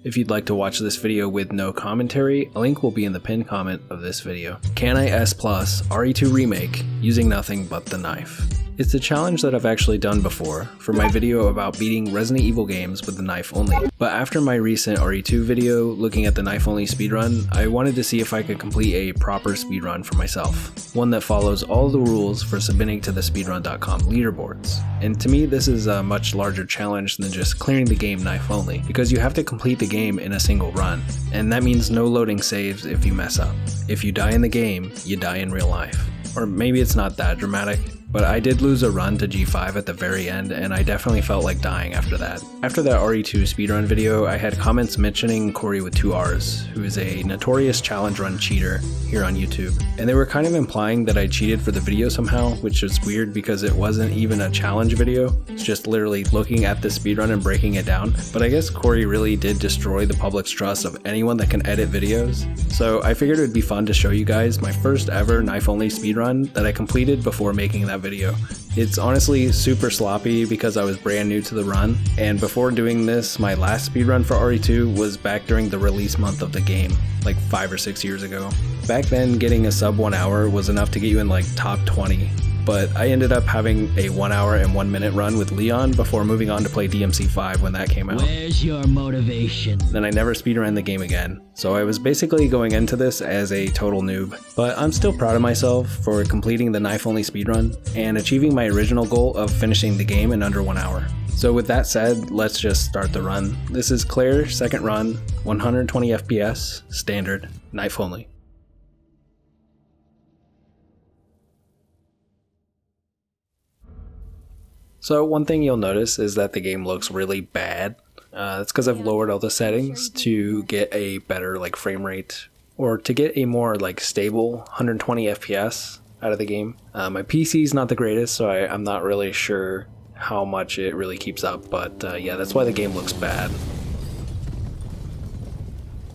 If you'd like to watch this video with no commentary, a link will be in the pinned comment of this video. Can I S+ RE2 Remake using nothing but the knife? It's a challenge that I've actually done before for my video about beating Resident Evil games with the knife only. But after my recent RE2 video looking at the knife only speedrun, I wanted to see if I could complete a proper speedrun for myself. One that follows all the rules for submitting to the speedrun.com leaderboards. And to me, this is a much larger challenge than just clearing the game knife only, because you have to complete the game in a single run. And that means no loading saves if you mess up. If you die in the game, you die in real life. Or maybe it's not that dramatic, but I did lose a run to G5 at the very end, and I definitely felt like dying after that. After that RE2 speedrun video, I had comments mentioning Corey with 2 R's, who is a notorious challenge run cheater here on YouTube. And they were kind of implying that I cheated for the video somehow, which is weird because it wasn't even a challenge video. It's just literally looking at the speedrun and breaking it down. But I guess Corey really did destroy the public's trust of anyone that can edit videos. So I figured it would be fun to show you guys my first ever knife only speedrun that I completed before making that video. It's honestly super sloppy because I was brand new to the run, and before doing this, my last speedrun for RE2 was back during the release month of the game, like 5 or 6 years ago. Back then, getting a sub 1 hour was enough to get you in like top 20, but I ended up having a 1 hour and 1 minute run with Leon before moving on to play DMC5 when that came out. Where's your motivation? Then I never speedran the game again, so I was basically going into this as a total noob. But I'm still proud of myself for completing the knife only speedrun and achieving my original goal of finishing the game in under 1 hour. So with that said, let's just start the run. This is Claire's second run, 120 FPS, standard, knife only. So one thing you'll notice is that the game looks really bad. It's because I've lowered all the settings to get a better like frame rate, or to get a more like stable 120 FPS out of the game. My PC is not the greatest, so I'm not really sure how much it really keeps up, but yeah, that's why the game looks bad.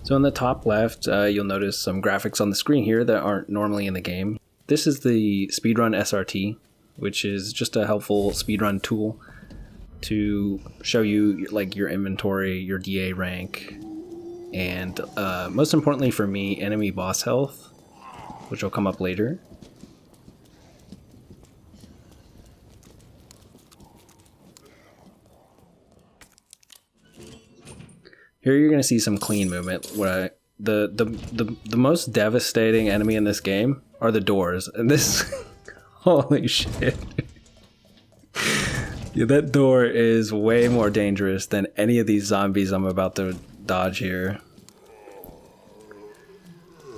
So in the top left, you'll notice some graphics on the screen here that aren't normally in the game. This is the speedrun SRT, which is just a helpful speedrun tool to show you like your inventory, your DA rank, and most importantly for me, enemy boss health, which will come up later. Here you're going to see some clean movement. Where the most devastating enemy in this game are the doors, and this holy shit. Yeah, that door is way more dangerous than any of these zombies I'm about to dodge here.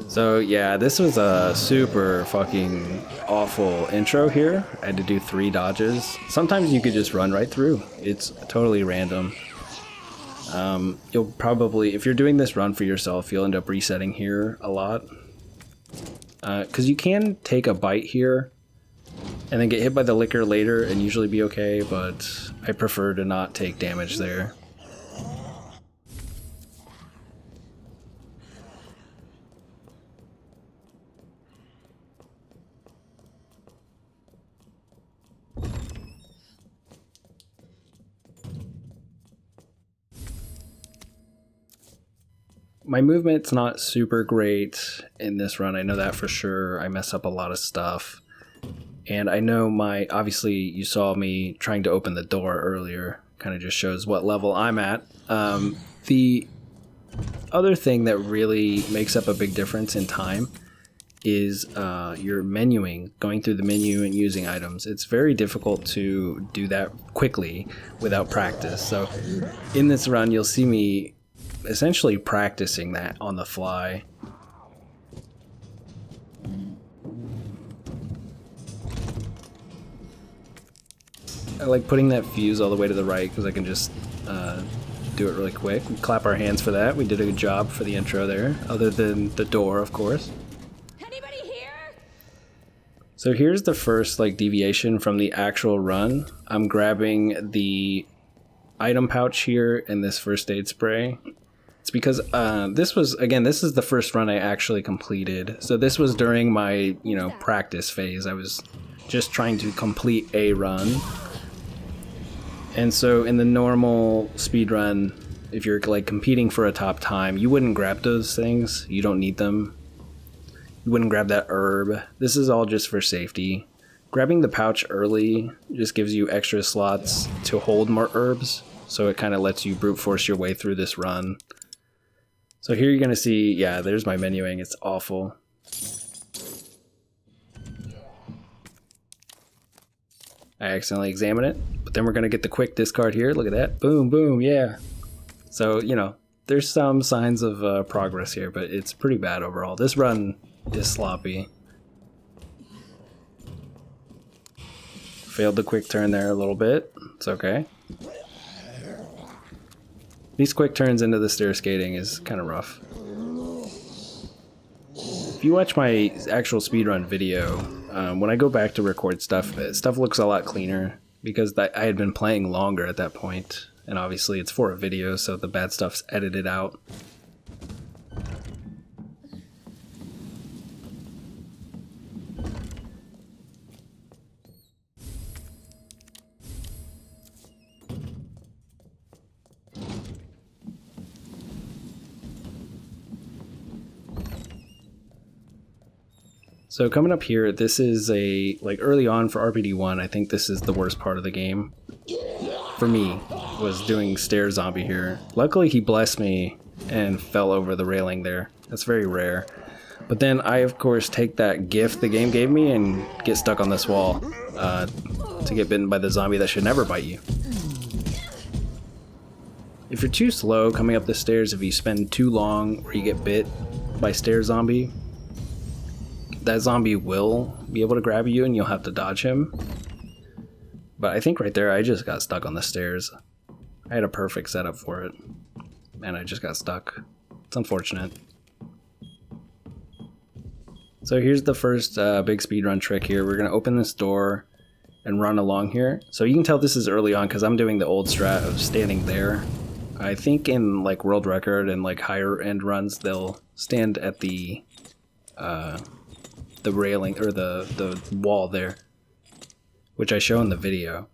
So yeah, this was a super fucking awful intro here. I had to do 3 dodges. Sometimes you could just run right through. It's totally random. You'll probably, if you're doing this run for yourself, you'll end up resetting here a lot. Because you can take a bite here and then get hit by the liquor later and usually be okay, but I prefer to not take damage there. My movement's not super great in this run, I know that for sure. I mess up a lot of stuff. And I know obviously you saw me trying to open the door earlier, kind of just shows what level I'm at. The other thing that really makes up a big difference in time is your menuing, going through the menu and using items. It's very difficult to do that quickly without practice. So in this run, you'll see me essentially practicing that on the fly. I like putting that fuse all the way to the right because I can just do it really quick. We clap our hands for that. We did a good job for the intro there, other than the door, of course. Anybody here? So here's the first like deviation from the actual run. I'm grabbing the item pouch here and this first aid spray. It's because this is the first run I actually completed. So this was during my, practice phase. I was just trying to complete a run. And so in the normal speedrun, if you're like competing for a top time, you wouldn't grab those things. You don't need them. You wouldn't grab that herb. This is all just for safety. Grabbing the pouch early just gives you extra slots to hold more herbs, so it kind of lets you brute force your way through this run. So here you're going to see, yeah, there's my menuing. It's awful. I accidentally examine it, but then we're going to get the quick discard here. Look at that. Boom, boom, yeah. So, you know, there's some signs of progress here, but it's pretty bad overall. This run is sloppy. Failed the quick turn there a little bit. It's okay. These quick turns into the stair skating is kind of rough. If you watch my actual speedrun video, when I go back to record stuff looks a lot cleaner because I had been playing longer at that point, and obviously it's for a video, so the bad stuff's edited out. So coming up here, this is like early on for R.P.D. 1, I think this is the worst part of the game. For me, was doing stair zombie here. Luckily he blessed me and fell over the railing there. That's very rare. But then I, of course, take that gift the game gave me and get stuck on this wall to get bitten by the zombie that should never bite you. If you're too slow coming up the stairs, if you spend too long or you get bit by stair zombie, that zombie will be able to grab you and you'll have to dodge him. But I think right there I just got stuck on the stairs. I had a perfect setup for it and I just got stuck. It's unfortunate. So here's the first big speedrun trick here. We're going to open this door and run along here. So you can tell this is early on because I'm doing the old strat of standing there. I think in like world record and like higher end runs they'll stand at the railing or the wall there, which I show in the video,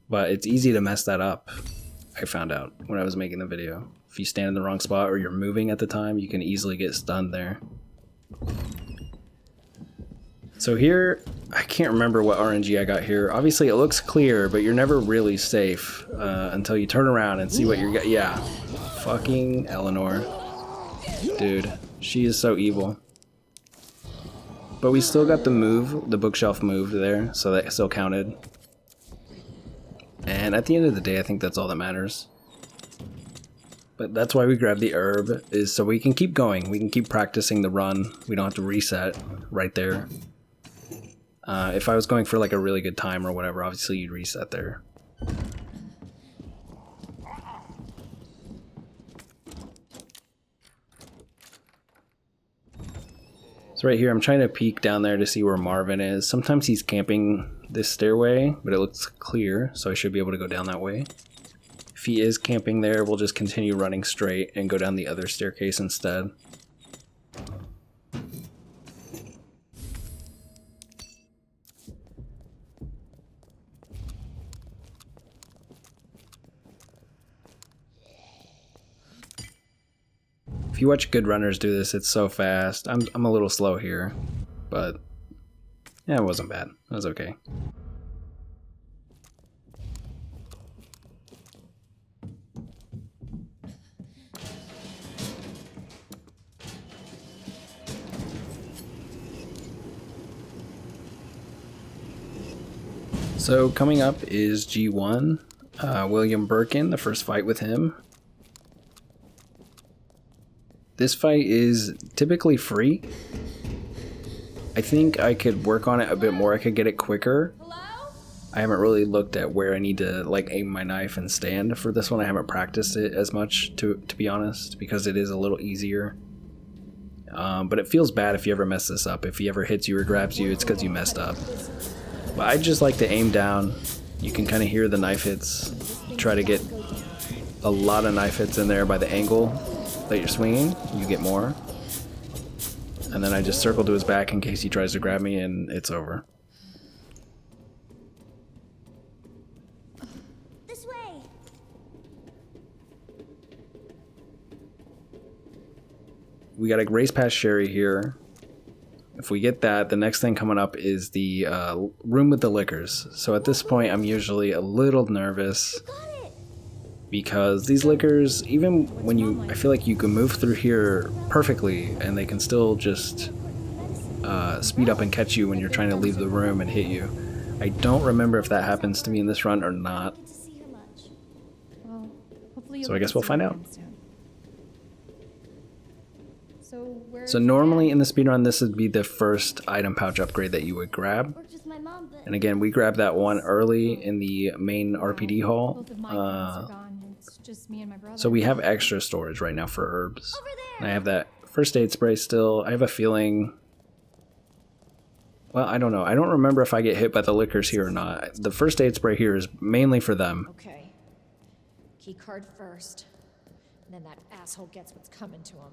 but it's easy to mess that up. I found out when I was making the video. If you stand in the wrong spot or you're moving at the time, you can easily get stunned there. So here, I can't remember what RNG I got here. Obviously it looks clear, but you're never really safe until you turn around and see what you're getting. Yeah, fucking Eleanor. Dude, she is so evil. But we still got the move, the bookshelf move there, so that still counted. And at the end of the day, I think that's all that matters. But that's why we grab the herb, is so we can keep going. We can keep practicing the run. We don't have to reset right there. If I was going for like a really good time or whatever, obviously you'd reset there. So right here, I'm trying to peek down there to see where Marvin is. Sometimes he's camping this stairway, but it looks clear, so I should be able to go down that way. If he is camping there, we'll just continue running straight and go down the other staircase instead. If you watch good runners do this, it's so fast. I'm a little slow here, but yeah, it wasn't bad. It was okay. So coming up is G1, William Birkin, the first fight with him. This fight is typically free. I think I could work on it a bit more. I could get it quicker. Hello? I haven't really looked at where I need to like aim my knife and stand for this one. I haven't practiced it as much to be honest, because it is a little easier. But it feels bad if you ever mess this up. If he ever hits you or grabs you, it's because you messed up. But I just like to aim down. You can kind of hear the knife hits. Try to get a lot of knife hits in there by the angle that you're swinging. You get more. And then I just circle to his back in case he tries to grab me, and it's over. This way. we got to race past Sherry here. If we get that, the next thing coming up is the room with the liquors. So at this point, I'm usually a little nervous because these liquors, even when I feel like you can move through here perfectly and they can still just speed up and catch you when you're trying to leave the room and hit you. I don't remember if that happens to me in this run or not. So I guess we'll find out. So normally in the speedrun, this would be the first item pouch upgrade that you would grab. And again, we grabbed that one early in the main R.P.D hall. So we have extra storage right now for herbs. And I have that first aid spray still. I have a feeling... Well, I don't know. I don't remember if I get hit by the liquors here or not. The first aid spray here is mainly for them. Okay. Key card first. And then that asshole gets what's coming to him.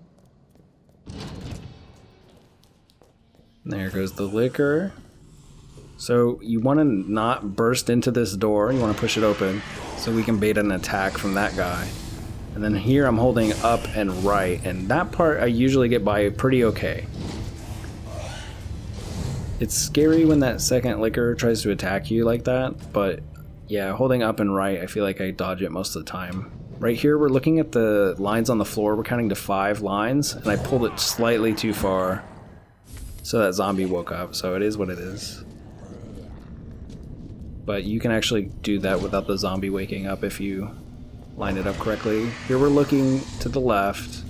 There goes the liquor. So you want to not burst into this door. You want to push it open so we can bait an attack from that guy. And then here I'm holding up and right. And that part I usually get by pretty okay. It's scary when that second liquor tries to attack you like that. But yeah, holding up and right, I feel like I dodge it most of the time. Right here, we're looking at the lines on the floor. We're counting to 5 lines, and I pulled it slightly too far, so that zombie woke up. So it is what it is. But you can actually do that without the zombie waking up if you line it up correctly. Here we're looking to the left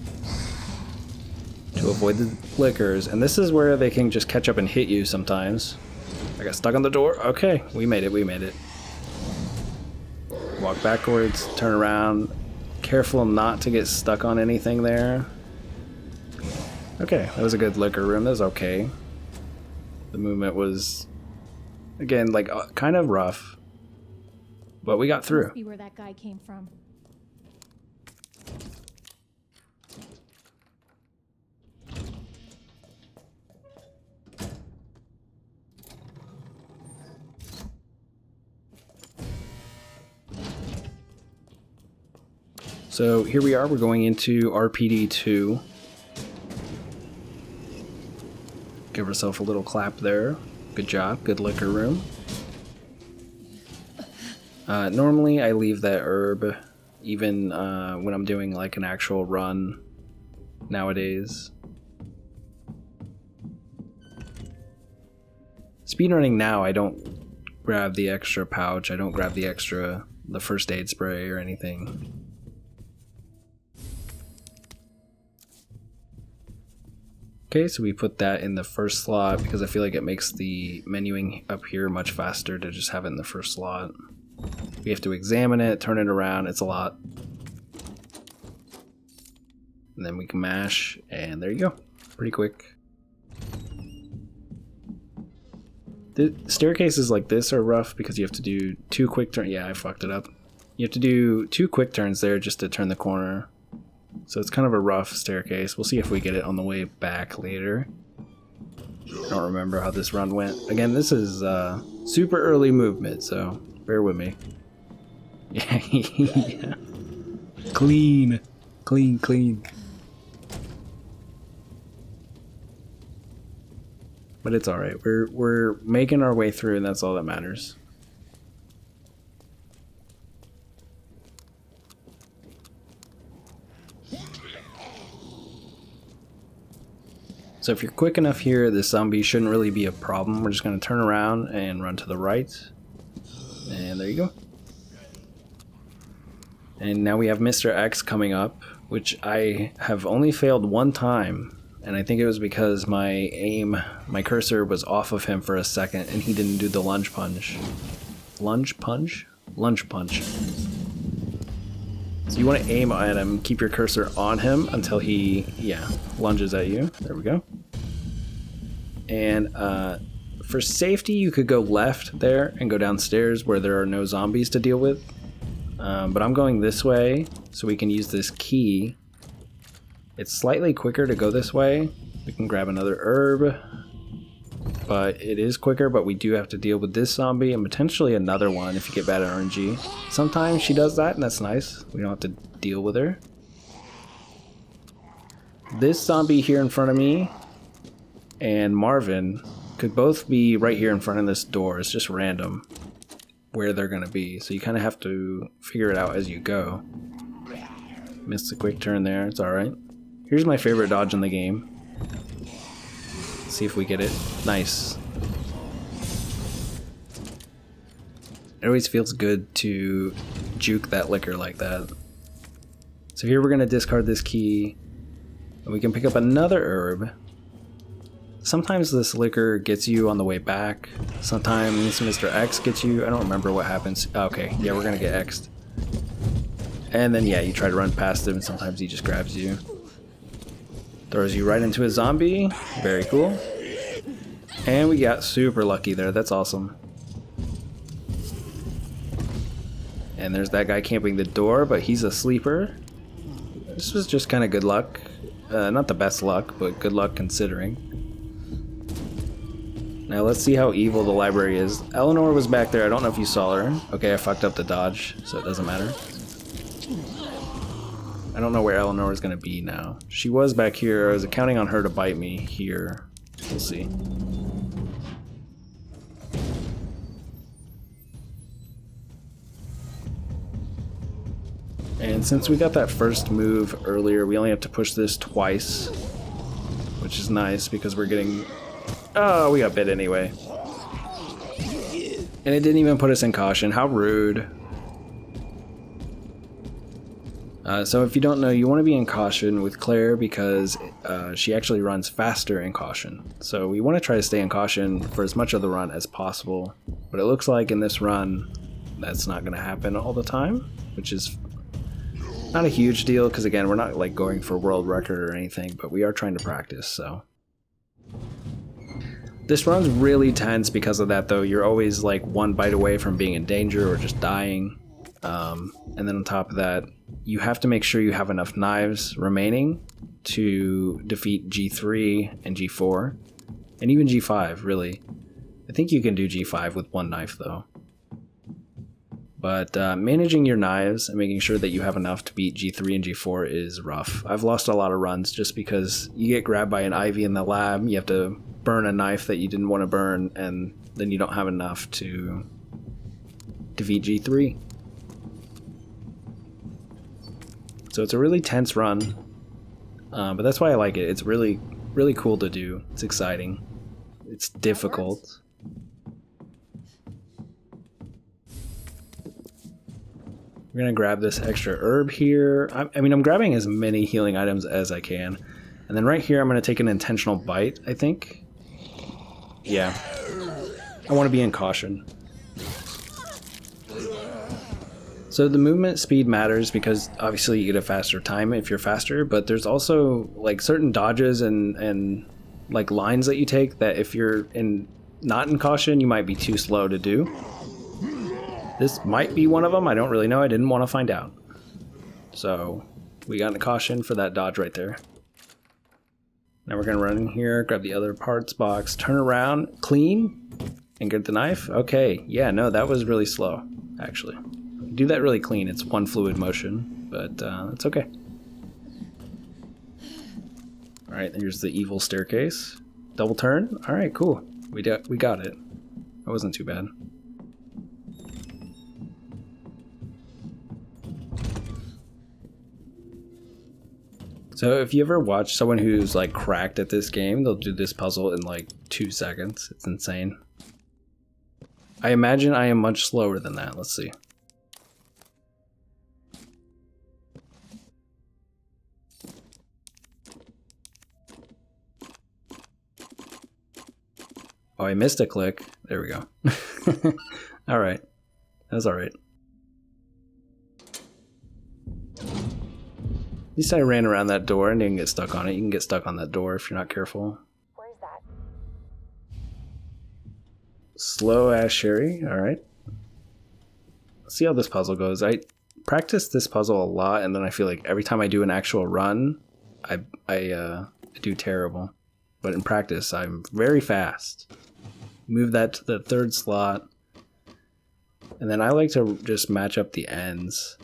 to avoid the liquors, and this is where they can just catch up and hit you sometimes. I got stuck on the door. Okay, we made it. We made it. Walk backwards, turn around. Careful not to get stuck on anything there. Okay, that was a good liquor room. That was okay. The movement was, again, like kind of rough, but we got through. Must be where that guy came from. So here we are, we're going into R.P.D 2. Give ourselves a little clap there. Good job, good liquor room. Normally I leave that herb even when I'm doing like an actual run nowadays. Speedrunning now, I don't grab the extra pouch, I don't grab the first aid spray or anything. Okay, so we put that in the first slot because I feel like it makes the menuing up here much faster to just have it in the first slot. We have to examine it, turn it around, it's a lot. And then we can mash, and there you go. Pretty quick. The staircases like this are rough because you have to do 2 quick turns. Yeah, I fucked it up. You have to do 2 quick turns there just to turn the corner. So it's kind of a rough staircase. We'll see if we get it on the way back later. I don't remember how this run went. Again, this is super early movement, so bear with me. Yeah. Clean. Clean, clean. But it's alright. We're making our way through, and that's all that matters. So if you're quick enough here, this zombie shouldn't really be a problem. We're just going to turn around and run to the right. And there you go. And now we have Mr. X coming up, which I have only failed 1 time. And I think it was because my cursor was off of him for a second and he didn't do the lunge punch. Lunge punch? Lunge punch. So you want to aim at him, keep your cursor on him until he, lunges at you. There we go. And for safety, you could go left there and go downstairs where there are no zombies to deal with. But I'm going this way so we can use this key. It's slightly quicker to go this way. We can grab another herb. But it is quicker, but we do have to deal with this zombie and potentially another one if you get bad at RNG. Sometimes she does that, and that's nice. We don't have to deal with her. this zombie here in front of me and Marvin could both be right here in front of this door. It's just random where they're going to be. So you kind of have to figure it out as you go. Missed a quick turn there. It's alright. Here's my favorite dodge in the game. Let's see if we get it. Nice. It always feels good to juke that liquor like that. So here we're going to discard this key. And we can pick up another herb. Sometimes this liquor gets you on the way back. Sometimes Mr. X gets you. I don't remember what happens. Okay, yeah, we're going to get X'd. And then, yeah, you try to run past him and sometimes he just grabs you. Throws you right into a zombie. Very cool. And we got super lucky there. That's awesome. And there's that guy camping the door, but he's a sleeper. This was just kind of good luck. Not the best luck, but good luck considering. Now let's see how evil the library is. Eleanor was back there. I don't know if you saw her. Okay, I fucked up the dodge, so it doesn't matter. I don't know where Eleanor is going to be now. She was back here. I was counting on her to bite me here. We'll see. And since we got that first move earlier, we only have to push this twice, which is nice because we're getting... Oh, we got bit anyway. And it didn't even put us in caution. How rude. So if you don't know, you want to be in caution with Claire because she actually runs faster in caution. So we want to try to stay in caution for as much of the run as possible. But it looks like in this run, that's not going to happen all the time, which is not a huge deal because, again, we're not like going for world record or anything, but we are trying to practice, so. This run's really tense because of that, though. You're always like one bite away from being in danger or just dying. And then on top of that, you have to make sure you have enough knives remaining to defeat G3 and G4, and even G5, really. I think you can do G5 with one knife, though. But managing your knives and making sure that you have enough to beat G3 and G4 is rough. I've lost a lot of runs just because you get grabbed by an Ivy in the lab, you have to burn a knife that you didn't want to burn, and then you don't have enough to defeat G3. So it's a really tense run, but that's why I like it. It's really, really cool to do. It's exciting. It's difficult. We're gonna grab this extra herb here. I mean, I'm grabbing as many healing items as I can. And then right here, I'm gonna take an intentional bite, I think. Yeah. I wanna be in caution. So the movement speed matters because obviously you get a faster time if you're faster, but there's also like certain dodges and like lines that you take that if you're not in caution, you might be too slow to do. This might be one of them. I don't really know. I didn't want to find out. So we got a caution for that dodge right there. Now we're going to run in here, grab the other parts box, turn around, clean, and get the knife. Okay. Yeah, no, that was really slow, actually. Do that really clean. It's one fluid motion, but it's okay. All right, here's the evil staircase. Double turn. All right, cool. We got it. That wasn't too bad. So if you ever watch someone who's like cracked at this game, they'll do this puzzle in like 2 seconds. It's insane. I imagine I am much slower than that. Let's see. Oh, I missed a click. There we go. All right. That was all right. At least I ran around that door and didn't get stuck on it. You can get stuck on that door if you're not careful. Where's that? Slow ass Sherry. All right. Let's see how this puzzle goes. I practice this puzzle a lot, and then I feel like every time I do an actual run, I do terrible. But in practice, I'm very fast. Move that to the third slot. And then I like to just match up the ends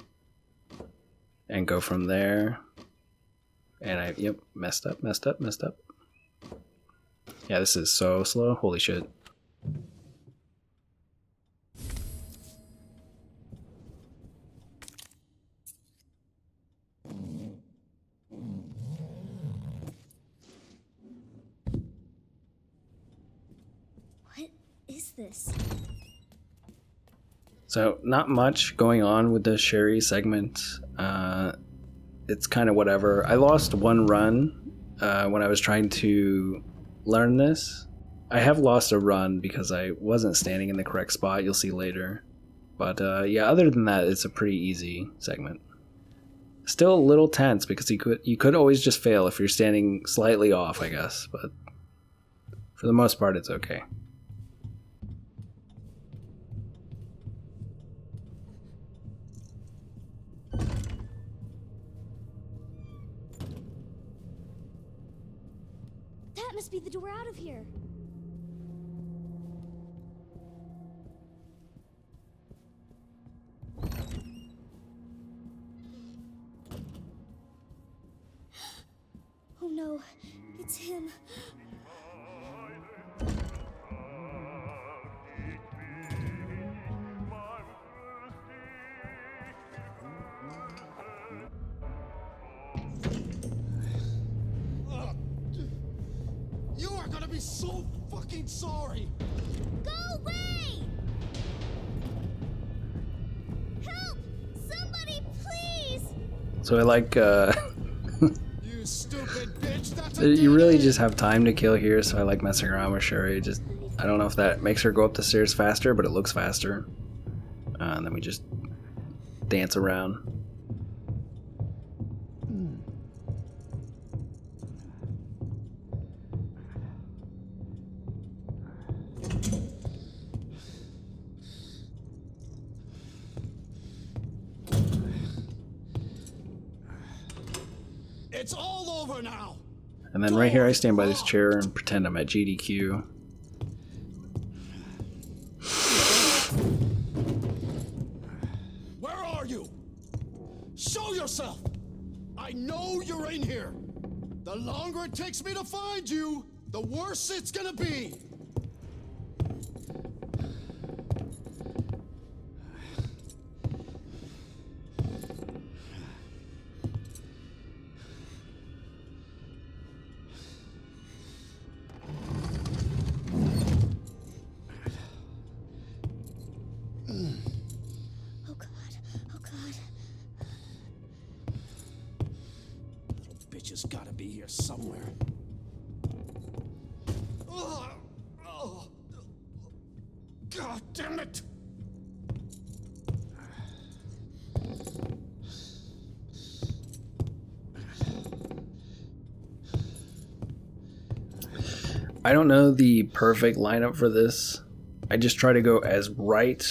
and go from there. And yep, messed up. Yeah, this is so slow. Holy shit. What is this? So, not much going on with the Sherry segment. It's kind of whatever. I lost one run when I was trying to learn this. I have lost a run because I wasn't standing in the correct spot. You'll see later. But yeah, other than that, it's a pretty easy segment. Still a little tense because you could always just fail if you're standing slightly off, I guess. But for the most part, it's okay. That must be the door out of here. Oh no, it's him. You are gonna be so fucking sorry! Go away! Help! Somebody, please! So I like, You stupid bitch, that's a you really dead just have time to kill here, so I like messing around with Sherry. Just, I don't know if that makes her go up the stairs faster, but it looks faster. And then we just dance around. It's all over now! And then right here I stand by this chair and pretend I'm at GDQ. Where are you? Show yourself! I know you're in here! The longer it takes me to find you, the worse it's gonna be! Oh god, oh god. Bitch has gotta be here somewhere. Ugh. Oh. God damn it! I don't know the perfect lineup for this. I just try to go as right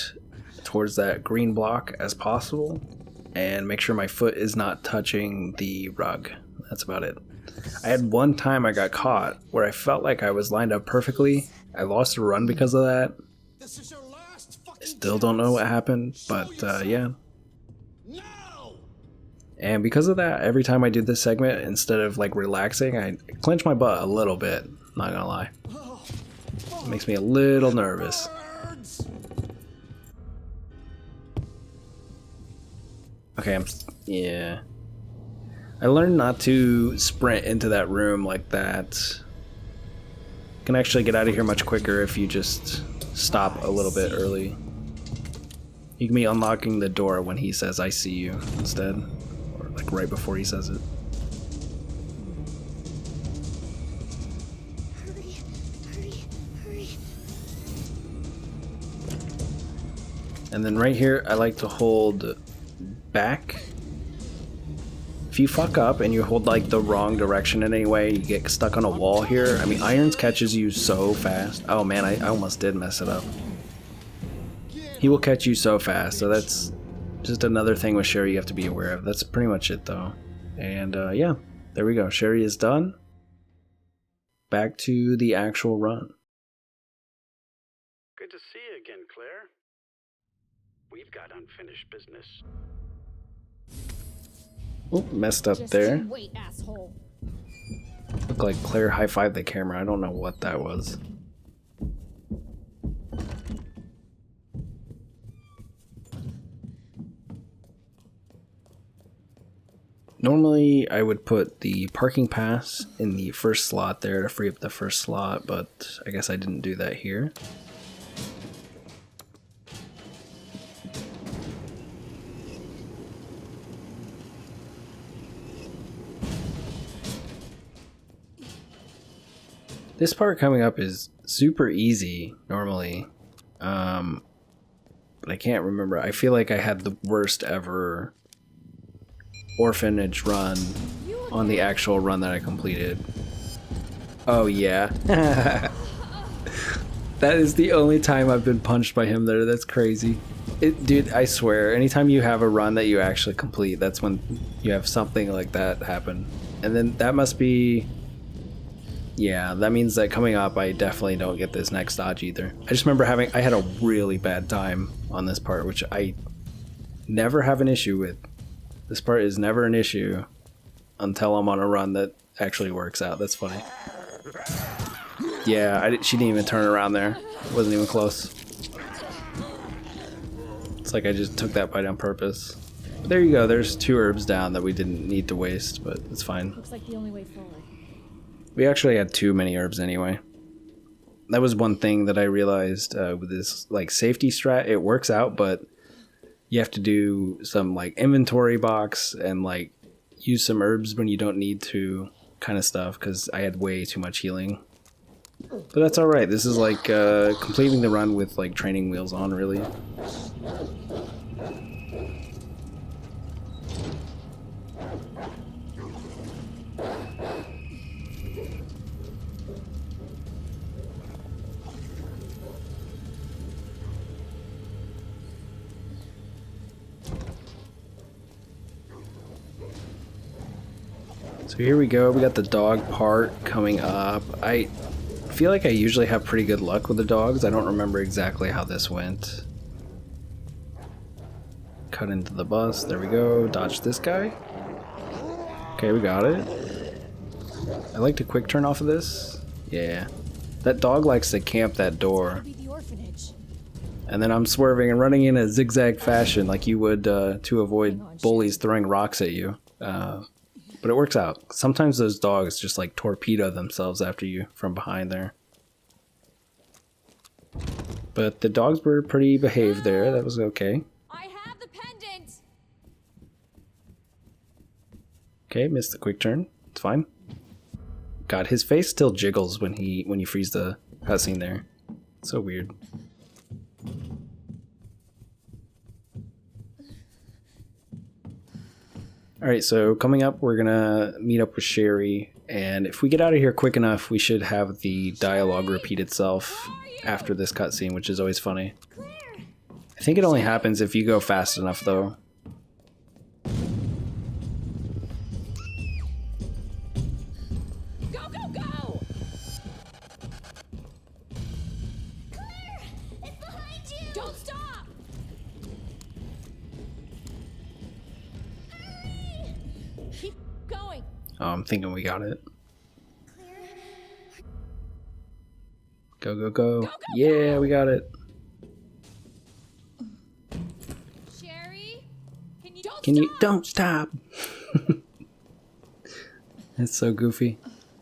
towards that green block as possible and make sure my foot is not touching the rug. That's about it. I had one time I got caught where I felt like I was lined up perfectly. I lost a run because of that. This is your last fucking Still don't know what happened, but yeah. And because of that, every time I do this segment, instead of like relaxing, I clench my butt a little bit. Not gonna lie. It makes me a little nervous. Okay, yeah. I learned not to sprint into that room like that. You can actually get out of here much quicker if you just stop a little bit early. You can be unlocking the door when he says I see you instead. Or like right before he says it. Hurry, hurry, hurry. And then right here, I like to hold back. If you fuck up and you hold like the wrong direction in any way, you get stuck on a wall here. I mean, Irons catches you so fast. Oh man, I almost did mess it up. He will catch you so fast, so that's just another thing with Sherry you have to be aware of. That's pretty much it though. And yeah, there we go. Sherry is done. Back to the actual run. Good to see you again, Claire. We've got unfinished business. Oh, messed up Just there. you wait, asshole. Looked like Claire high-fived the camera. I don't know what that was. Normally, I would put the parking pass in the first slot there to free up the first slot, but I guess I didn't do that here. This part coming up is super easy normally, but I can't remember. I feel like I had the worst ever Orphanage run on the actual run that I completed. Oh yeah. That is the only time I've been punched by him there. That's crazy. Dude, I swear, anytime you have a run that you actually complete, that's when you have something like that happen. And then that must be... Yeah, that means that coming up, I definitely don't get this next dodge either. I just remember I had a really bad time on this part, which I never have an issue with. This part is never an issue until I'm on a run that actually works out. That's funny. Yeah, she didn't even turn around there. It wasn't even close. It's like I just took that bite on purpose. But there you go. There's 2 herbs down that we didn't need to waste, but it's fine. Looks like the only way forward. We actually had too many herbs anyway. That was one thing that I realized with this like safety strat. It works out, but you have to do some like inventory box and like use some herbs when you don't need to kind of stuff, because I had way too much healing. But that's alright. This is like completing the run with like training wheels on, really. So here we go, we got the dog part coming up. I feel like I usually have pretty good luck with the dogs. I don't remember exactly how this went. Cut into the bus, there we go, dodge this guy. Okay, we got it. I like to quick turn off of this. Yeah. That dog likes to camp that door. Be the orphanage. And then I'm swerving and running in a zigzag fashion like you would to avoid bullies throwing rocks at you. But it works out. Sometimes those dogs just like torpedo themselves after you from behind there. But the dogs were pretty behaved there. That was okay. I have the pendant. Okay, missed the quick turn. It's fine. God, his face still jiggles when you freeze the cutscene there. So weird. Alright, so coming up, we're gonna meet up with Sherry, and if we get out of here quick enough, we should have the dialogue repeat itself after this cutscene, which is always funny. I think it only happens if you go fast enough, though. Go, go, go! Claire! It's behind you! Don't stop! Hurry! Keep going. Oh, I'm thinking we got it. Claire? Go, go, go. Yeah, we got it. Sherry? Don't stop. It's so goofy.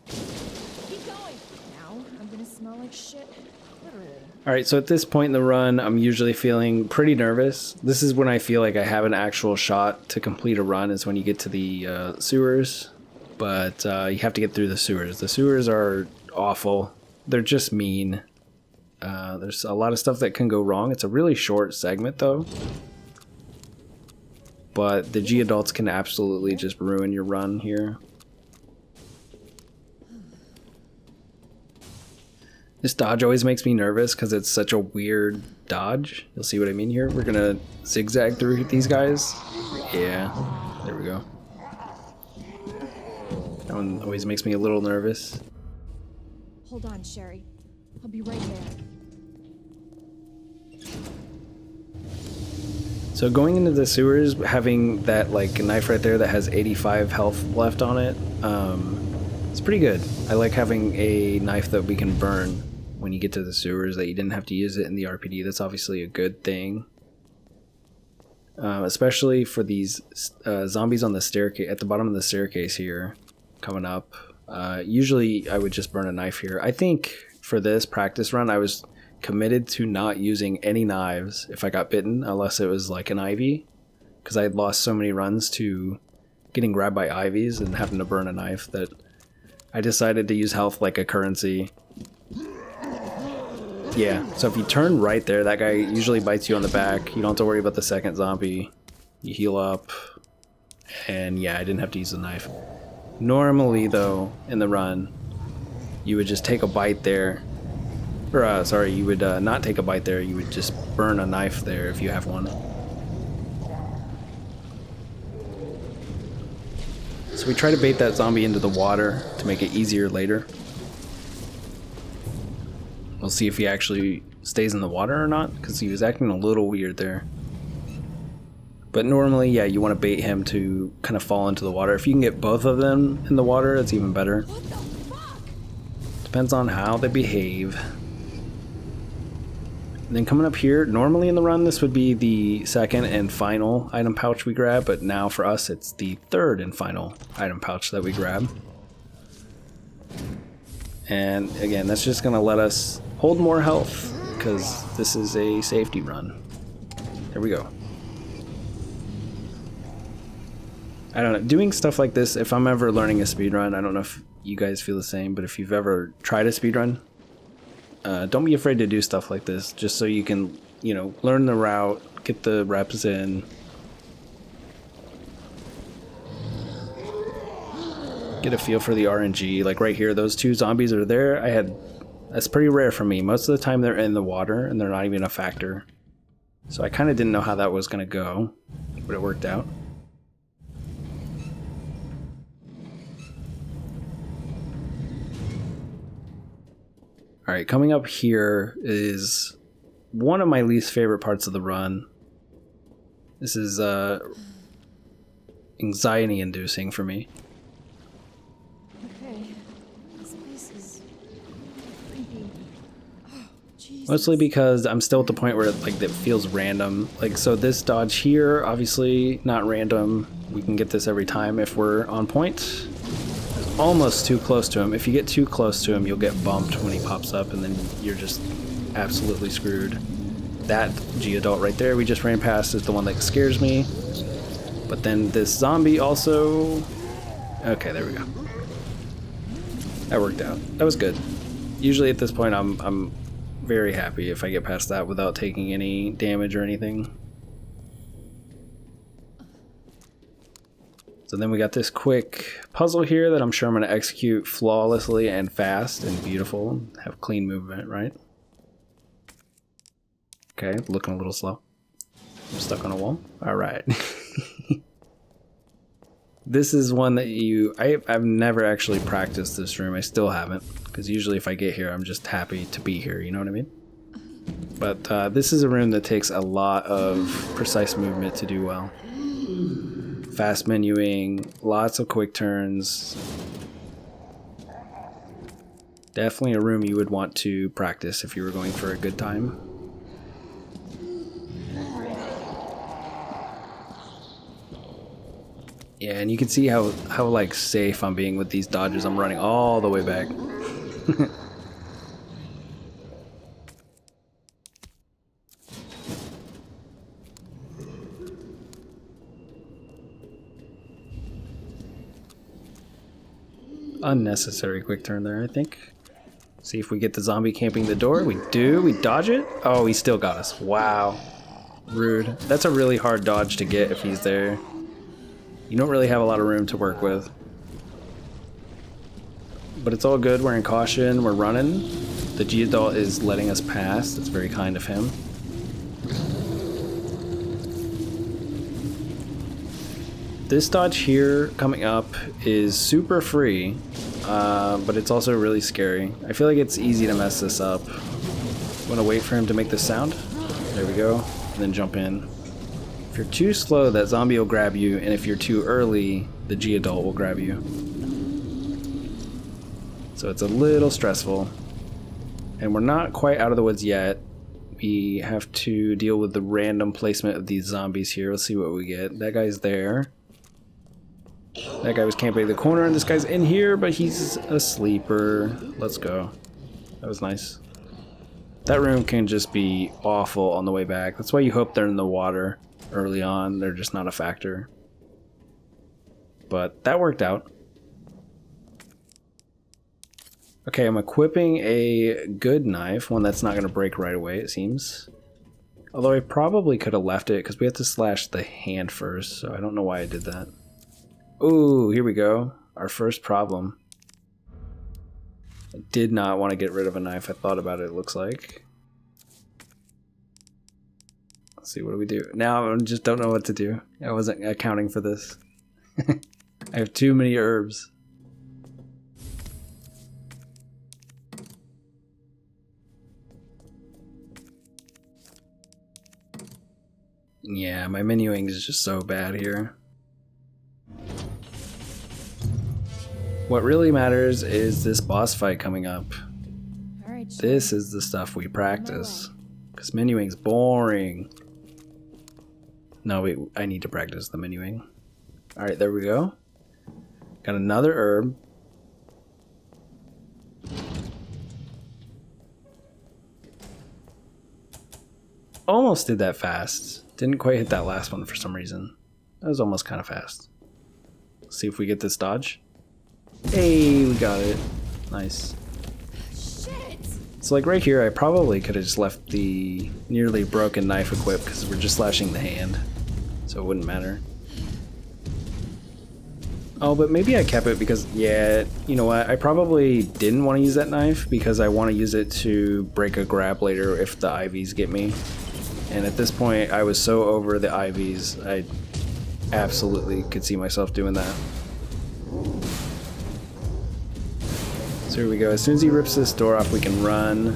Keep going. Now I'm gonna smell like shit. Literally. Alright, so at this point in the run, I'm usually feeling pretty nervous. This is when I feel like I have an actual shot to complete a run, is when you get to the sewers. But you have to get through the sewers. The sewers are awful. They're just mean. There's a lot of stuff that can go wrong. It's a really short segment, though. But the G-adults can absolutely just ruin your run here. This dodge always makes me nervous because it's such a weird dodge. You'll see what I mean here. We're gonna zigzag through these guys. Yeah, there we go. That one always makes me a little nervous. Hold on, Sherry. I'll be right there. So going into the sewers, having that like knife right there that has 85 health left on it, it's pretty good. I like having a knife that we can burn when you get to the sewers, that you didn't have to use it in the R.P.D. That's obviously a good thing. Especially for these zombies on the staircase, at the bottom of the staircase here, coming up. Usually I would just burn a knife here. I think for this practice run, I was committed to not using any knives if I got bitten, unless it was like an ivy, because I had lost so many runs to getting grabbed by ivies and having to burn a knife that I decided to use health like a currency. Yeah, so if you turn right there, that guy usually bites you on the back. You don't have to worry about the second zombie. You heal up, and yeah, I didn't have to use the knife. Normally though, in the run, you would just take a bite there. Or, sorry, you would not take a bite there, you would just burn a knife there if you have one. So we try to bait that zombie into the water to make it easier later. We'll see if he actually stays in the water or not, because he was acting a little weird there. But normally, yeah, you want to bait him to kind of fall into the water. If you can get both of them in the water, it's even better. What the fuck? Depends on how they behave. And then coming up here, normally in the run, this would be the second and final item pouch we grab, but now for us, it's the third and final item pouch that we grab. And again, that's just gonna let us hold more health, because this is a safety run. There we go. I don't know, doing stuff like this, if I'm ever learning a speedrun, I don't know if you guys feel the same, but if you've ever tried a speedrun, don't be afraid to do stuff like this, just so you can, you know, learn the route, get the reps in. Get a feel for the RNG. Like right here, those two zombies are there. That's pretty rare for me. Most of the time they're in the water and they're not even a factor. So I kind of didn't know how that was going to go, but it worked out. Alright, coming up here is one of my least favorite parts of the run. This is anxiety inducing for me. Okay. This place is creepy. Oh, Jesus. Mostly because I'm still at the point where like it feels random. Like, so this dodge here, obviously not random. We can get this every time if we're on point. Almost too close to him. If you get too close to him, you'll get bumped when he pops up, and then you're just absolutely screwed. That G-adult right there we just ran past is the one that scares me. But then this zombie also... Okay, there we go. That worked out. That was good. Usually at this point I'm very happy if I get past that without taking any damage or anything. So then we got this quick puzzle here that I'm sure I'm going to execute flawlessly and fast and beautiful. Have clean movement, right? Okay, looking a little slow. I'm stuck on a wall. All right. This is one that I've never actually practiced this room. I still haven't, because usually if I get here, I'm just happy to be here. You know what I mean? But this is a room that takes a lot of precise movement to do well. Fast menuing, lots of quick turns. Definitely a room you would want to practice if you were going for a good time. Yeah, and you can see how like safe I'm being with these dodges. I'm running all the way back. Unnecessary quick turn there, I think. See if we get the zombie camping the door. We do. We dodge it. Oh, he still got us. Wow. Rude. That's a really hard dodge to get if he's there. You don't really have a lot of room to work with. But it's all good. We're in caution. We're running. The G-adult is letting us pass. That's very kind of him. This dodge here coming up is super free, but it's also really scary. I feel like it's easy to mess this up. I'm gonna wait for him to make this sound. There we go. And then jump in. If you're too slow, that zombie will grab you, and if you're too early, the G-adult will grab you. So it's a little stressful. And we're not quite out of the woods yet. We have to deal with the random placement of these zombies here. Let's see what we get. That guy's there. That guy was camping in the corner, and this guy's in here, but he's a sleeper. Let's go. That was nice. That room can just be awful on the way back. That's why you hope they're in the water early on. They're just not a factor. But that worked out. Okay, I'm equipping a good knife, one that's not going to break right away, it seems. Although I probably could have left it, because we have to slash the hand first, so I don't know why I did that. Ooh, here we go. Our first problem. I did not want to get rid of a knife. I thought about it, it looks like. Let's see, what do we do? Now I just don't know what to do. I wasn't accounting for this. I have too many herbs. Yeah, my menuing is just so bad here. What really matters is this boss fight coming up. All right, This is the stuff we practice. Because menuing's boring. No, wait, I need to practice the menuing. Alright, there we go. Got another herb. Almost did that fast. Didn't quite hit that last one for some reason. That was almost kind of fast. Let's see if we get this dodge. Hey, we got it. Nice. Shit! So like right here, I probably could have just left the nearly broken knife equipped because we're just slashing the hand. So it wouldn't matter. Oh, but maybe I kept it because, yeah, you know what? I probably didn't want to use that knife because I want to use it to break a grab later if the IVs get me. And at this point, I was so over the IVs, I absolutely could see myself doing that. So here we go. As soon as he rips this door off, we can run.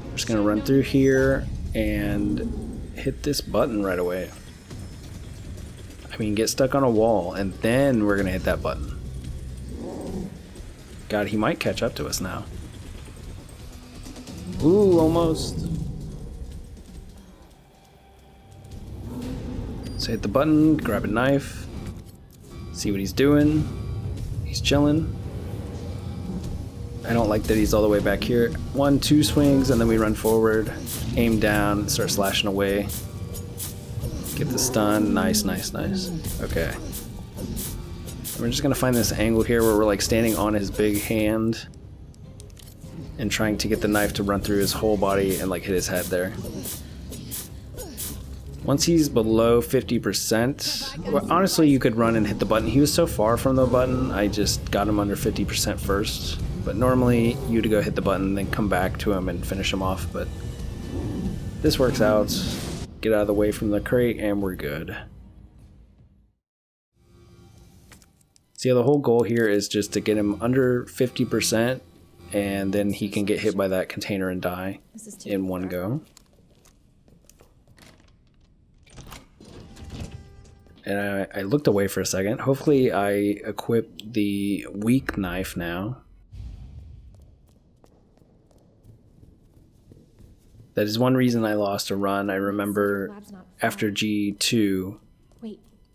We're just gonna run through here and hit this button right away. I mean, get stuck on a wall, and then we're gonna hit that button. God, he might catch up to us now. Ooh, almost. So hit the button, grab a knife, see what he's doing. He's chilling. I don't like that he's all the way back here. 1, 2 swings, and then we run forward, aim down, start slashing away. Get the stun. Nice, nice, nice. Okay. We're just gonna find this angle here where we're like standing on his big hand and trying to get the knife to run through his whole body and like hit his head there. Once he's below 50%, well, honestly you could run and hit the button. He was so far from the button, I just got him under 50% first. But normally you'd go hit the button, then come back to him and finish him off, but this works out. Get out of the way from the crate and we're good. So yeah, the whole goal here is just to get him under 50% and then he can get hit by that container and die in one go. And I looked away for a second. Hopefully I equipped the weak knife now. That is one reason I lost a run. I remember after G2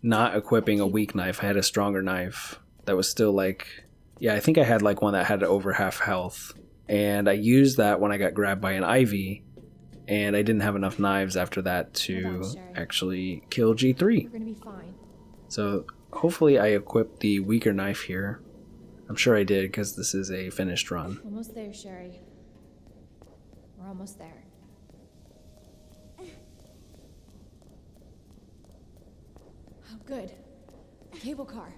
not equipping a weak knife. I had a stronger knife that was still like, yeah, I think I had like one that had over half health. And I used that when I got grabbed by an IV. And I didn't have enough knives after that to actually kill G3. You're gonna be fine. So hopefully I equipped the weaker knife here. I'm sure I did because this is a finished run. Almost there, Sherry. We're almost there. Oh, good. Cable car.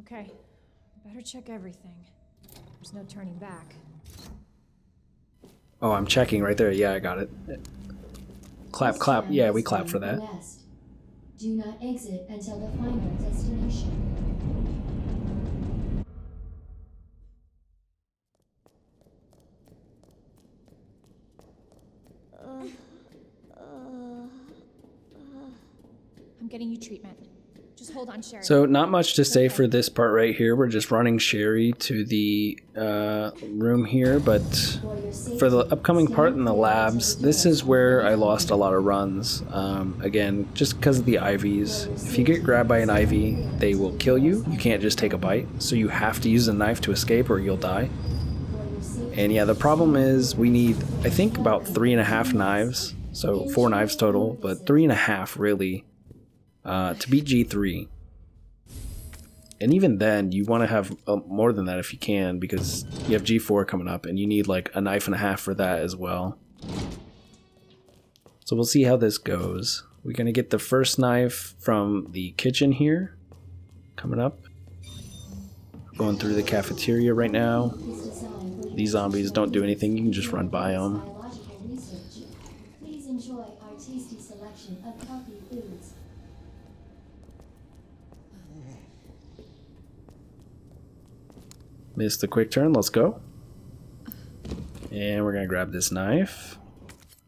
Okay. Better check everything. There's no turning back. Oh, I'm checking right there. Yeah, I got it. Clap, clap. Yeah, we clap for that. Do not exit until the final destination. I'm getting you treatment. Just hold on, Sherry. So not much to say for this part right here. We're just running Sherry to the room here, but for the upcoming part in the labs, this is where I lost a lot of runs. Again, just because of the IVs. If you get grabbed by an IV, they will kill you. You can't just take a bite, so you have to use a knife to escape or you'll die. And yeah, the problem is we need, I think, about 3.5 knives. So 4 knives total, but 3.5 really. To beat G3. And even then, you want to have more than that if you can, because you have G4 coming up, and you need like a knife and a half for that as well. So we'll see how this goes. We're going to get the first knife from the kitchen here, coming up. Going through the cafeteria right now. These zombies don't do anything, you can just run by them. Please enjoy our tasty selection of healthy foods. Missed the quick turn, let's go. And we're gonna grab this knife.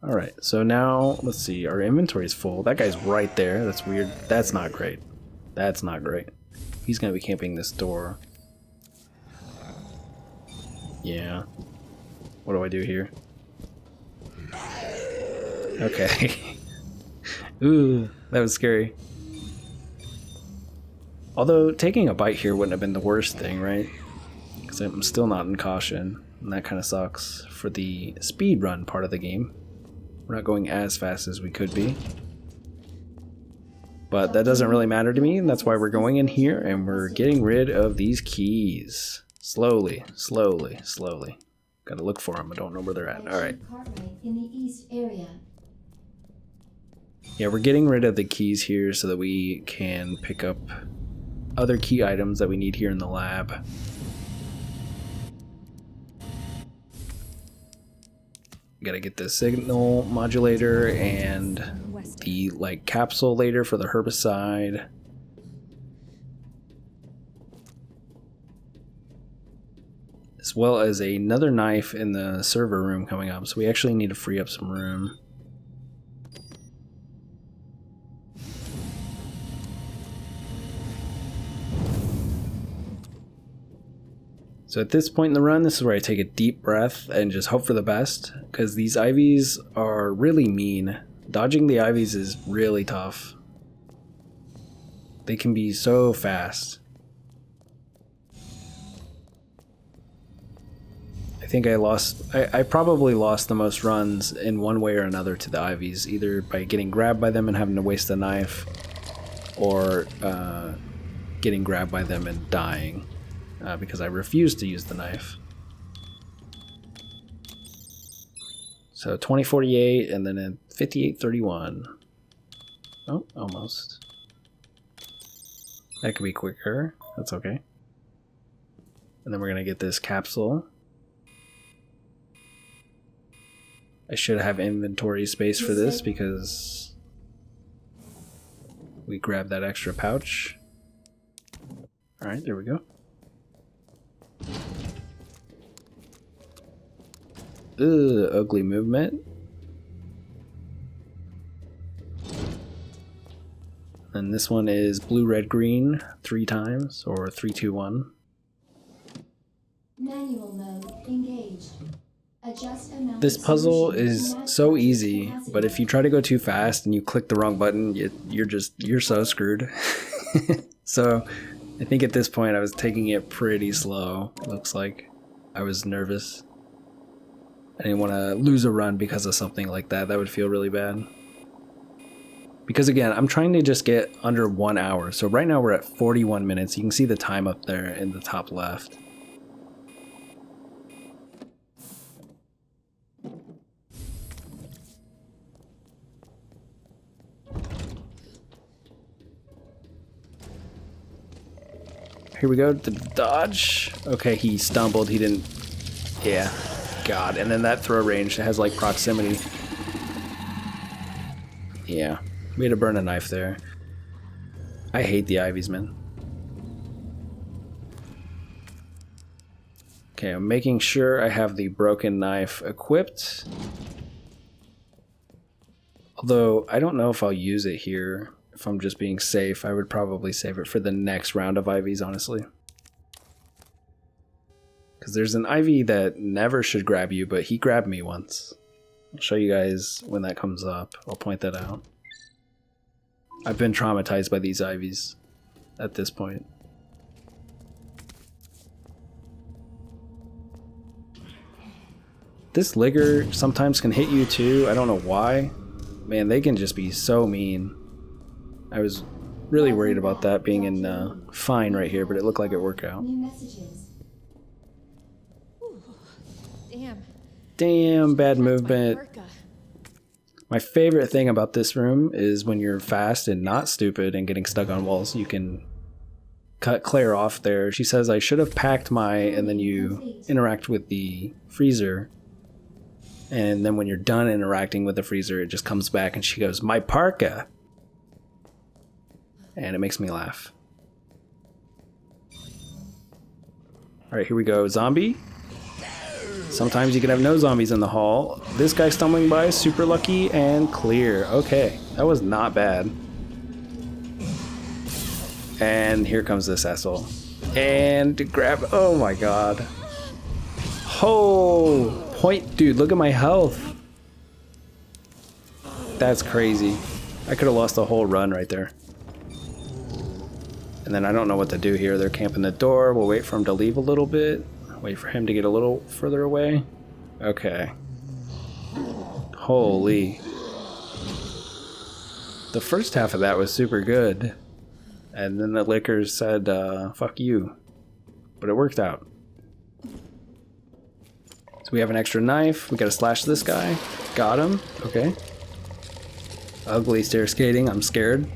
Alright, so now, let's see, our inventory is full. That guy's right there, that's weird. That's not great. That's not great. He's gonna be camping this door. Yeah. What do I do here? Okay. Ooh, that was scary. Although, taking a bite here wouldn't have been the worst thing, right? Because I'm still not in caution, and that kind of sucks for the speedrun part of the game. We're not going as fast as we could be. But that doesn't really matter to me, and that's why we're going in here, and we're getting rid of these keys. Slowly, slowly, slowly. Gotta look for them, I don't know where they're at. Alright. In the east area. Yeah, we're getting rid of the keys here so that we can pick up other key items that we need here in the lab. Gotta get the signal modulator and the like capsule later for the herbicide. As well as another knife in the server room coming up, so we actually need to free up some room. So at this point in the run, this is where I take a deep breath and just hope for the best, because these IVs are really mean. Dodging the IVs is really tough. They can be so fast. I think I probably lost the most runs in one way or another to the IVs, either by getting grabbed by them and having to waste a knife, or getting grabbed by them and dying. Because I refused to use the knife. So 2048 and then a 5831. Oh, almost. That could be quicker. That's okay. And then we're gonna get this capsule. I should have inventory space for this because we grabbed that extra pouch. Alright, there we go. Ugh, ugly movement. And this one is blue, red, green 3 times, or 3, 2, 1. Manual mode engaged. Adjust amount. This puzzle is so easy, but if you try to go too fast and you click the wrong button, you're so screwed. So I think at this point I was taking it pretty slow. It looks like I was nervous. I didn't want to lose a run because of something like that. That would feel really bad. Because again, I'm trying to just get under 1 hour. So right now we're at 41 minutes. You can see the time up there in the top left. Here we go, the dodge. Okay, he stumbled, he didn't, yeah, God. And then that throw range that has like proximity. Yeah, we had to burn a knife there. I hate the IVs, man. Okay, I'm making sure I have the broken knife equipped. Although, I don't know if I'll use it here. if I'm just being safe, I would probably save it for the next round of IVs, honestly. Because there's an IV that never should grab you, but he grabbed me once. I'll show you guys when that comes up. I'll point that out. I've been traumatized by these IVs at this point. This Ligger sometimes can hit you too. I don't know why. Man, they can just be so mean. I was really worried about that being in fine right here, but it looked like it worked out. New messages. Damn. Damn, bad movement. Parka. My favorite thing about this room is when you're fast and not stupid and getting stuck on walls, you can cut Claire off there. She says, I should have packed my, and then you interact with the freezer. And then when you're done interacting with the freezer, it just comes back and she goes, my parka. And it makes me laugh. All right, here we go. Zombie. Sometimes you can have no zombies in the hall. This guy stumbling by is super lucky and clear. Okay, that was not bad. And here comes this asshole. And grab, oh my god. Oh, point, dude, look at my health. That's crazy. I could have lost the whole run right there. And then I don't know what to do here. They're camping the door. We'll wait for him to leave a little bit. Wait for him to get a little further away. Okay. Holy. The first half of that was super good. And then the Lickers said, fuck you. But it worked out. So we have an extra knife. We gotta slash this guy. Got him. Okay. Ugly stair skating. I'm scared.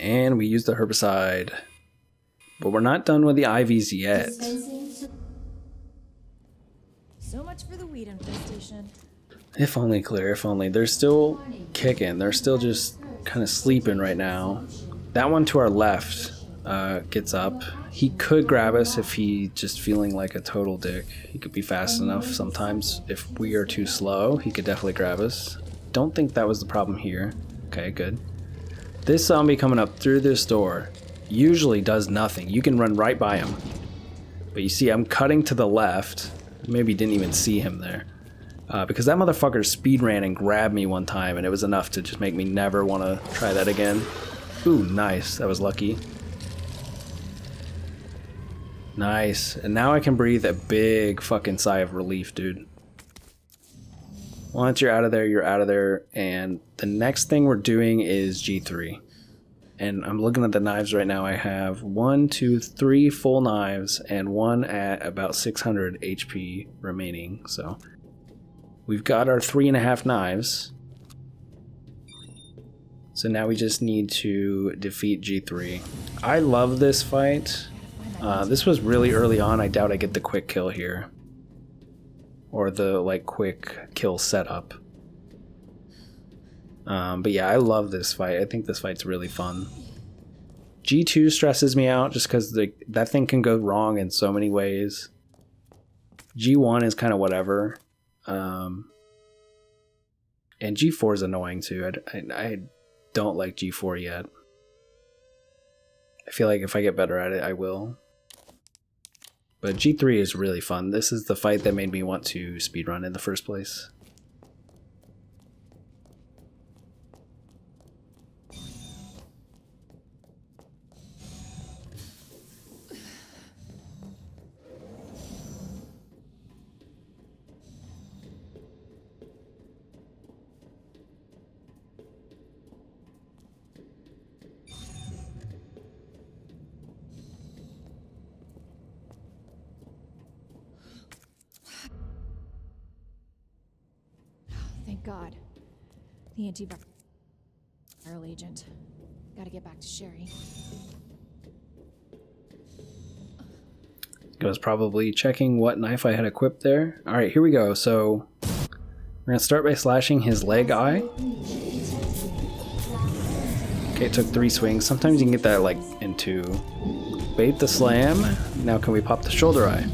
And we use the herbicide. But we're not done with the IVs yet. So much for the weed infestation. If only, Claire, if only. They're still kicking. They're still just kind of sleeping right now. That one to our left gets up. He could grab us if he just feeling like a total dick. He could be fast enough sometimes. If we are too slow, he could definitely grab us. Don't think that was the problem here. Okay, good. This zombie coming up through this door usually does nothing. You can run right by him. But you see, I'm cutting to the left. Maybe didn't even see him there. Because that motherfucker speed ran and grabbed me one time, and it was enough to just make me never want to try that again. Ooh, nice. That was lucky. Nice. And now I can breathe a big fucking sigh of relief, dude. Once you're out of there, you're out of there. And the next thing we're doing is G3. And I'm looking at the knives right now. I have 1, 2, 3 full knives and one at about 600 HP remaining. So we've got our 3.5 knives. So now we just need to defeat G3. I love this fight. This was really early on. I doubt I get the quick kill here. Or the like quick kill setup. But yeah, I love this fight. I think this fight's really fun. G2 stresses me out just because that thing can go wrong in so many ways. G1 is kind of whatever. And G4 is annoying too. I don't like G4 yet. I feel like if I get better at it, I will. But G3 is really fun. This is the fight that made me want to speedrun in the first place. Thank God. The antiviral agent. Gotta get back to Sherry. I was probably checking what knife I had equipped there. Alright, here we go. So we're gonna start by slashing his leg eye. Okay, it took 3 swings. Sometimes you can get that like in 2. Bait the slam. Now can we pop the shoulder eye?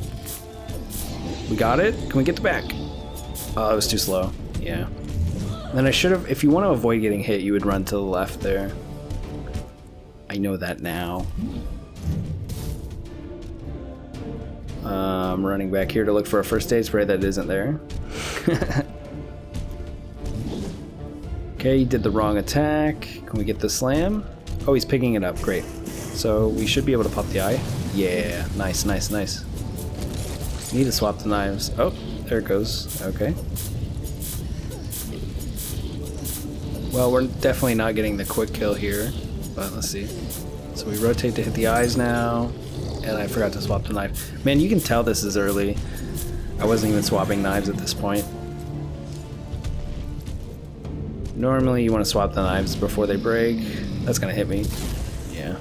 We got it. Can we get the back? Oh, it was too slow. Yeah. Then I should have, if you want to avoid getting hit, you would run to the left there. I know that now. I'm running back here to look for a first aid spray that isn't there. Okay, he did the wrong attack. Can we get the slam? Oh, he's picking it up. Great. So we should be able to pop the eye. Yeah, nice, nice, nice. Need to swap the knives. Oh, there it goes. Okay. Well, we're definitely not getting the quick kill here, but let's see. So we rotate to hit the eyes now, and I forgot to swap the knife. Man, you can tell this is early. I wasn't even swapping knives at this point. Normally you want to swap the knives before they break. That's gonna hit me. Yeah.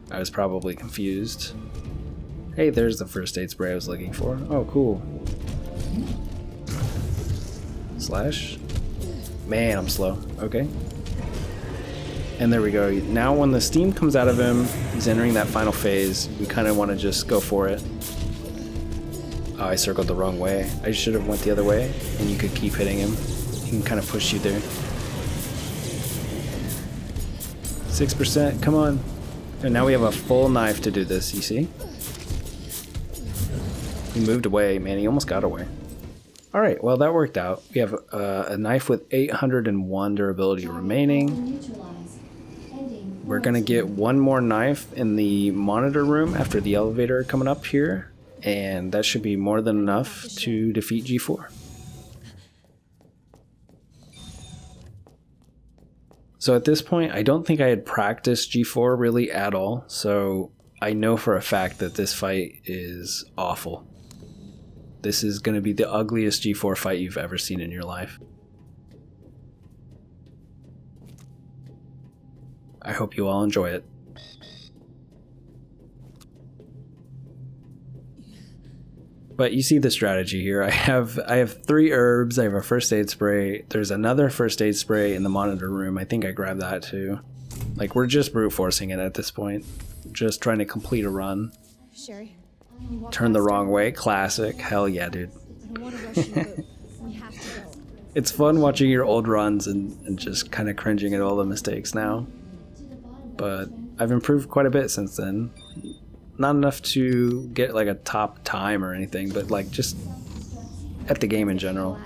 I was probably confused. Hey, there's the first aid spray I was looking for. Oh, cool. Slash. Man, I'm slow. Okay. And there we go. Now when the steam comes out of him, he's entering that final phase. We kind of want to just go for it. Oh, I circled the wrong way. I should have went the other way, and you could keep hitting him. He can kind of push you there. 6%, come on. And now we have a full knife to do this, you see? He moved away, man, he almost got away. Alright, well that worked out. We have a knife with 801 durability remaining. We're gonna get one more knife in the monitor room after the elevator coming up here, and that should be more than enough to defeat G4. So at this point, I don't think I had practiced G4 really at all, so I know for a fact that this fight is awful. This is going to be the ugliest G4 fight you've ever seen in your life. I hope you all enjoy it. But you see the strategy here. I have 3 herbs, I have a first aid spray, there's another first aid spray in the monitor room. I think I grabbed that too. Like, we're just brute forcing it at this point. Just trying to complete a run. Sherry. Turn the wrong way, classic. Hell yeah, dude. I don't want to rush you, but we have to go. It's fun watching your old runs and just kind of cringing at all the mistakes now. But I've improved quite a bit since then. Not enough to get like a top time or anything, but like just at the game in general.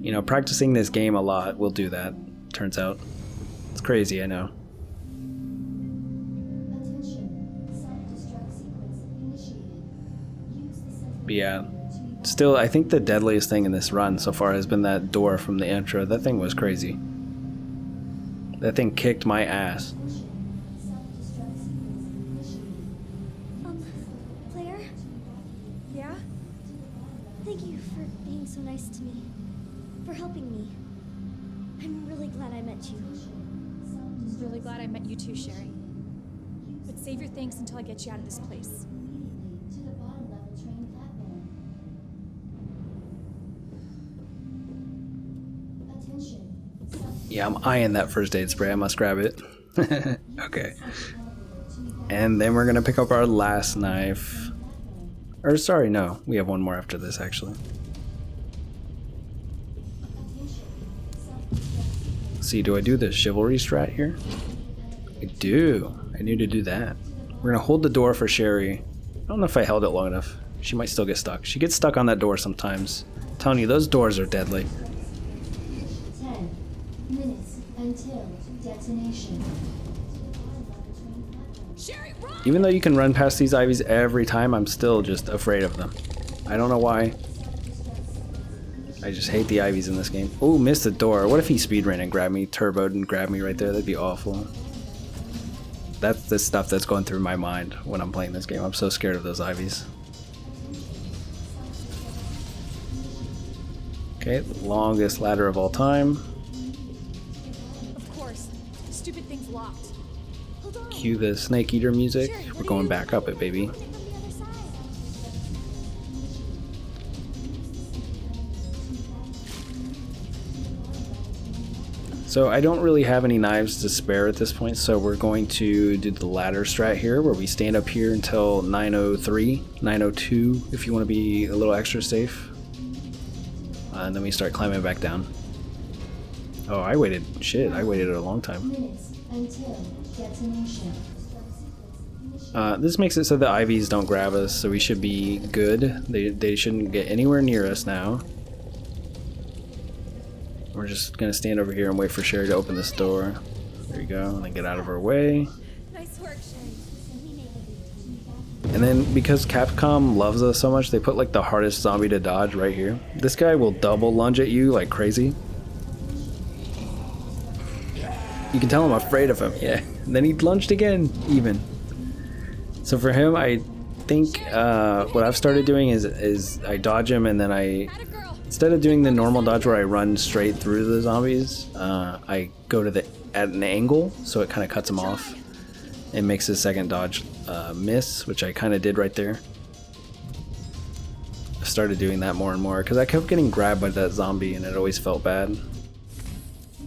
You know, practicing this game a lot will do that, turns out. It's crazy, I know. But yeah, still, I think the deadliest thing in this run so far has been that door from the intro. That thing was crazy. That thing kicked my ass. Claire? Yeah? Thank you for being so nice to me. For helping me. I'm really glad I met you. I'm really glad I met you too, Sherry. But save your thanks until I get you out of this place. Yeah, I'm eyeing that first aid spray. I must grab it. Okay. And then we're going to pick up our last knife. Or sorry, no. We have one more after this, actually. Let's see, do I do the chivalry strat here? I do. I need to do that. We're going to hold the door for Sherry. I don't know if I held it long enough. She might still get stuck. She gets stuck on that door sometimes. I'm telling you, those doors are deadly. 10 minutes until detonation. Sherry, run! Even though you can run past these ivies every time, I'm still just afraid of them. I don't know why. I just hate the ivies in this game. Oh, missed the door. What if he speedran and grabbed me, turboed and grabbed me right there? That'd be awful. That's the stuff that's going through my mind when I'm playing this game. I'm so scared of those ivies. Okay, the longest ladder of all time. Of course. The stupid thing's locked. Hold on. Cue the snake eater music. Sherry, what We're are going you back doing? up it, baby. From the other side. So I don't really have any knives to spare at this point, so we're going to do the ladder strat here, where we stand up here until 903, 902 if you want to be a little extra safe. And then we start climbing back down. Oh, I waited a long time. Minutes until detonation. This makes it so the IVs don't grab us, so we should be good. They shouldn't get anywhere near us now. We're just gonna stand over here and wait for Sherry to open this door. There you go, and then get out of her way. Nice work, Sherry. And then because Capcom loves us so much, they put like the hardest zombie to dodge right here. This guy will double lunge at you like crazy. You can tell I'm afraid of him, yeah. And then he lunged again, even. So for him, I think what I've started doing is I dodge him, and then instead of doing the normal dodge where I run straight through the zombies, I go to at an angle, so it kind of cuts him off. It makes his second dodge miss, which I kind of did right there. I started doing that more and more because I kept getting grabbed by that zombie, and it always felt bad,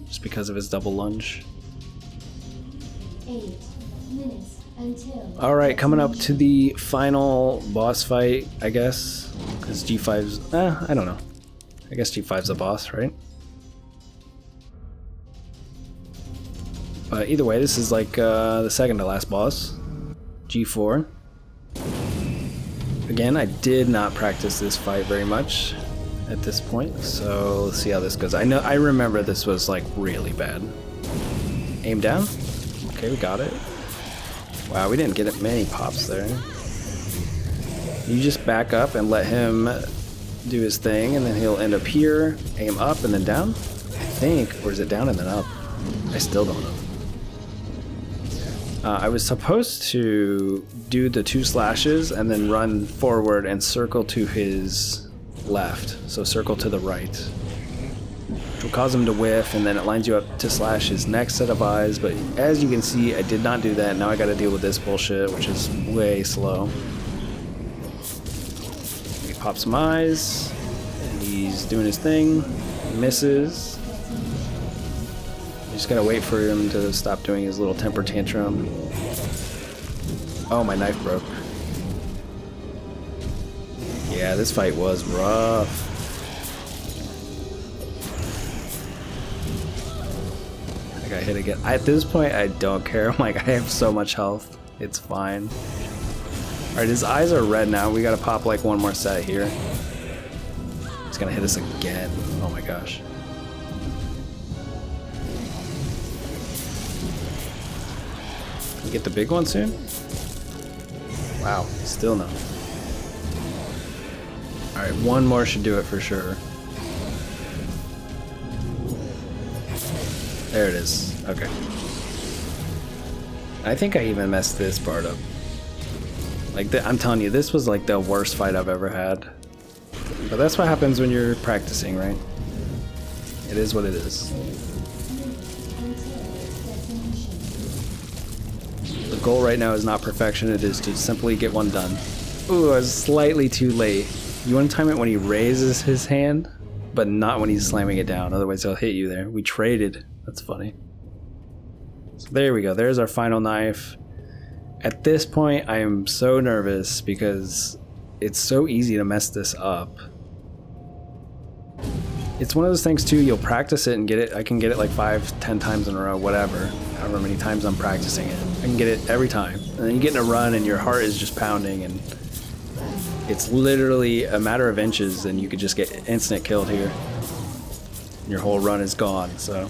just because of his double lunge. 8 minutes until. Alright, coming up to the final boss fight, I guess. Because G5's. I don't know. I guess G5's the boss, right? But either way, this is like the second to last boss. G4. Again, I did not practice this fight very much at this point, so let's see how this goes. I remember this was like really bad. Aim down. Okay, we got it. Wow, we didn't get many pops there. You just back up and let him do his thing, and then he'll end up here, aim up and then down, I think, or is it down and then up? I still don't know. I was supposed to do the 2 slashes and then run forward and circle to his left, so circle to the right, which will cause him to whiff, and then it lines you up to slash his next set of eyes. But as you can see, I did not do that. Now I gotta deal with this bullshit, which is way slow. He pops some eyes, and he's doing his thing, misses. You just gotta wait for him to stop doing his little temper tantrum. Oh, my knife broke. Yeah, this fight was rough. I got hit again. At this point, I don't care. I'm like, I have so much health. It's fine. Alright, his eyes are red now. We gotta pop like one more set here. He's gonna hit us again. Oh my gosh. Can we get the big one soon? Wow, still no. Alright, one more should do it for sure. There it is. Okay. I think I even messed this part up. Like, I'm telling you, this was like the worst fight I've ever had. But that's what happens when you're practicing, right? It is what it is. The goal right now is not perfection, it is to simply get one done. Ooh, I was slightly too late. You want to time it when he raises his hand, but not when he's slamming it down, otherwise he'll hit you there. We traded. That's funny. So there we go, there's our final knife. At this point, I am so nervous because it's so easy to mess this up. It's one of those things too, you'll practice it and get it. I can get it like 5-10 times in a row, whatever, however many times I'm practicing it. I can get it every time. And then you get in a run and your heart is just pounding, and it's literally a matter of inches and you could just get instant killed here. Your whole run is gone, so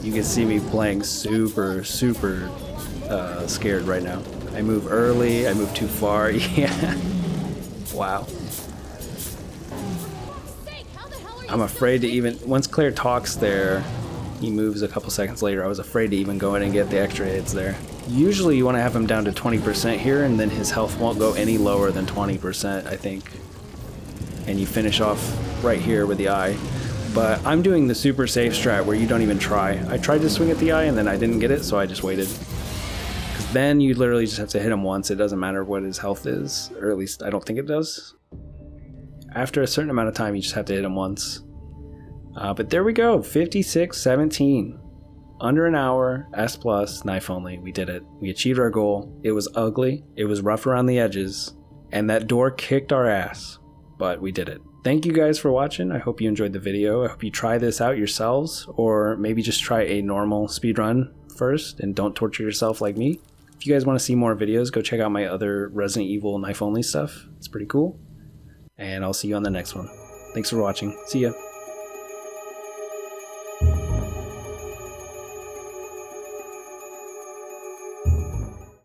you can see me playing super scared right now. I move early, I move too far. Yeah. Wow. I'm afraid to even, once Claire talks there, he moves a couple seconds later. I was afraid to even go in and get the extra hits there. Usually you want to have him down to 20% here, and then his health won't go any lower than 20%, I think. And you finish off right here with the eye. But I'm doing the super safe strat where you don't even try. I tried to swing at the eye and then I didn't get it, so I just waited. Because then you literally just have to hit him once. It doesn't matter what his health is, or at least I don't think it does. After a certain amount of time, you just have to hit him once. But there we go, 56:17. Under an hour, S plus, knife only. We did it. We achieved our goal. It was ugly. It was rough around the edges. And that door kicked our ass. But we did it. Thank you guys for watching. I hope you enjoyed the video. I hope you try this out yourselves. Or maybe just try a normal speedrun first and don't torture yourself like me. If you guys want to see more videos, go check out my other Resident Evil knife only stuff. It's pretty cool. And I'll see you on the next one. Thanks for watching. See ya.